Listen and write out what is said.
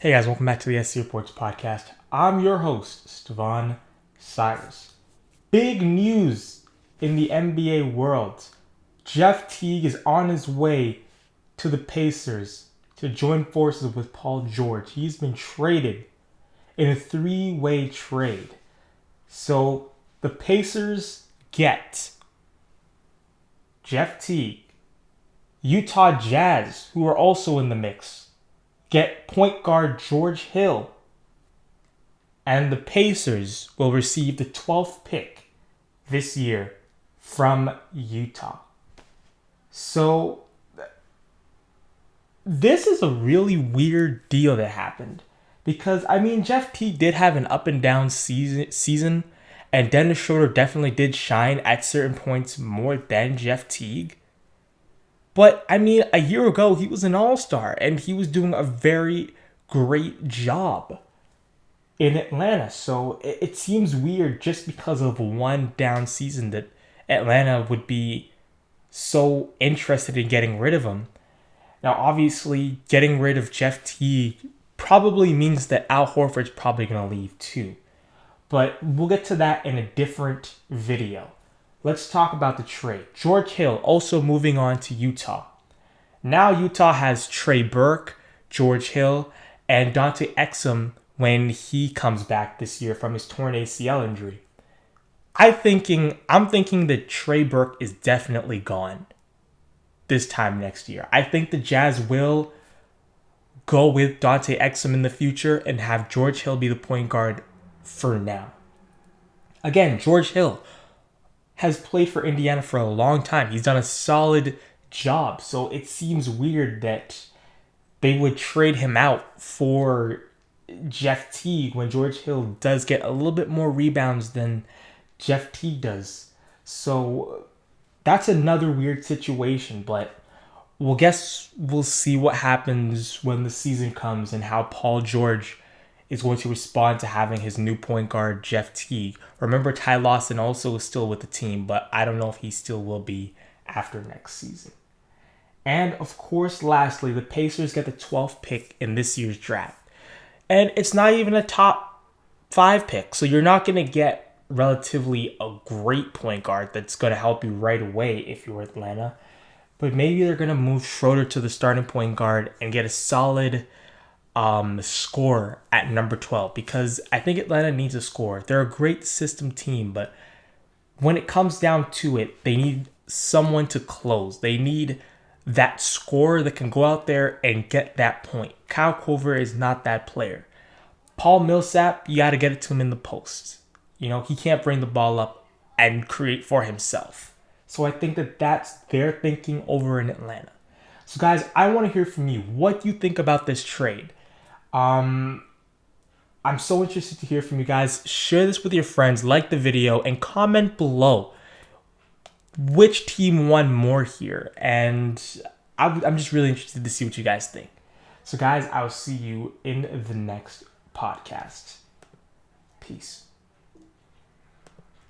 Hey guys, welcome back to the SC Reports podcast. I'm your host, Stevan Cyrus. Big news in the NBA world. Jeff Teague is on his way to the Pacers to join forces with Paul George. He's been traded in a three-way trade. So the Pacers get Jeff Teague, Utah Jazz, who are also in the mix, get point guard George Hill, and the Pacers will receive the 12th pick this year from Utah. So this is a really weird deal that happened because, Jeff Teague did have an up and down season, and Dennis Schroeder definitely did shine at certain points more than Jeff Teague. But, a year ago, he was an all-star, and he was doing a very great job in Atlanta. So it seems weird just because of one down season that Atlanta would be so interested in getting rid of him. Now, obviously, getting rid of Jeff Teague probably means that Al Horford's probably going to leave too. But we'll get to that in a different video. Let's talk about the trade. George Hill also moving on to Utah. Now Utah has Trey Burke, George Hill, and Dante Exum when he comes back this year from his torn ACL injury. I'm thinking that Trey Burke is definitely gone this time next year. I think the Jazz will go with Dante Exum in the future and have George Hill be the point guard for now. Again, George Hill has played for Indiana for a long time. He's done a solid job. So it seems weird that they would trade him out for Jeff Teague when George Hill does get a little bit more rebounds than Jeff Teague does. So that's another weird situation, but we'll see what happens when the season comes and how Paul George is going to respond to having his new point guard, Jeff Teague. Remember, Ty Lawson also is still with the team, but I don't know if he still will be after next season. And, of course, lastly, the Pacers get the 12th pick in this year's draft. And it's not even a top 5 pick, so you're not going to get relatively a great point guard that's going to help you right away if you're Atlanta. But maybe they're going to move Schroeder to the starting point guard and get a solid score at number 12, because I think Atlanta needs a scorer. They're a great system team, but when it comes down to it, they need someone to close. They need that scorer that can go out there and get that point. Kyle Korver is not that player. Paul Millsap, you got to get it to him in the post. He can't bring the ball up and create for himself. So I think that that's their thinking over in Atlanta. So guys, I want to hear from you. What do you think about this trade? I'm so interested to hear from you guys. Share this with your friends, like the video, and comment below which team won more here. And I'm just really interested to see what you guys think. So guys, I'll see you in the next podcast. Peace.